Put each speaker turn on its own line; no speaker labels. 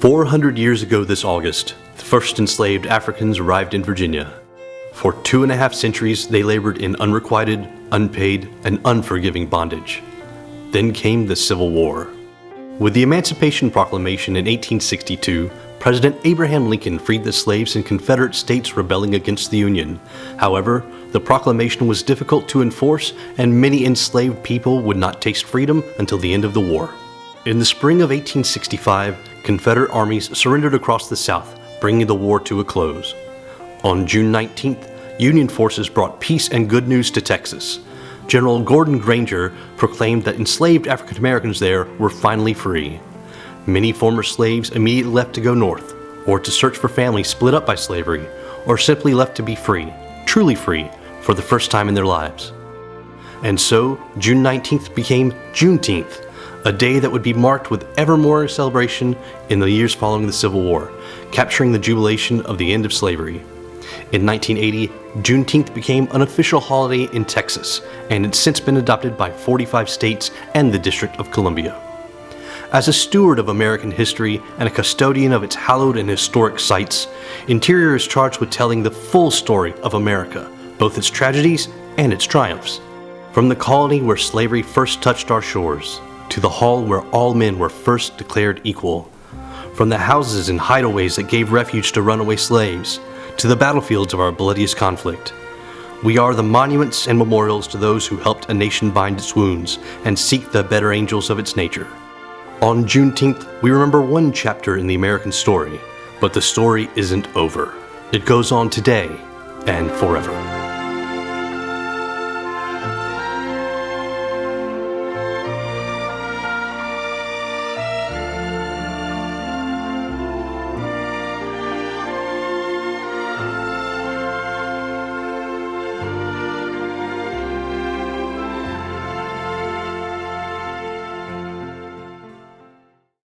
400 years ago this August, the first enslaved Africans arrived in Virginia. For 2.5 centuries, they labored in unrequited, unpaid, and unforgiving bondage. Then came the Civil War. With the Emancipation Proclamation in 1862, President Abraham Lincoln freed the slaves in Confederate states rebelling against the Union. However, the proclamation was difficult to enforce, and many enslaved people would not taste freedom until the end of the war. In the spring of 1865, Confederate armies surrendered across the South, bringing the war to a close. On June 19th, Union forces brought peace and good news to Texas. General Gordon Granger proclaimed that enslaved African Americans there were finally free. Many former slaves immediately left to go north, or to search for families split up by slavery, or simply left to be free, truly free, for the first time in their lives. And so, June 19th became Juneteenth, a day that would be marked with ever more celebration in the years following the Civil War, capturing the jubilation of the end of slavery. In 1980, Juneteenth became an official holiday in Texas, and it's since been adopted by 45 states and the District of Columbia. As a steward of American history and a custodian of its hallowed and historic sites, Interior is charged with telling the full story of America, both its tragedies and its triumphs. From the colony where slavery first touched our shores, to the hall where all men were first declared equal. From the houses and hideaways that gave refuge to runaway slaves, to the battlefields of our bloodiest conflict. We are the monuments and memorials to those who helped a nation bind its wounds and seek the better angels of its nature. On Juneteenth, we remember one chapter in the American story, but the story isn't over. It goes on today and forever.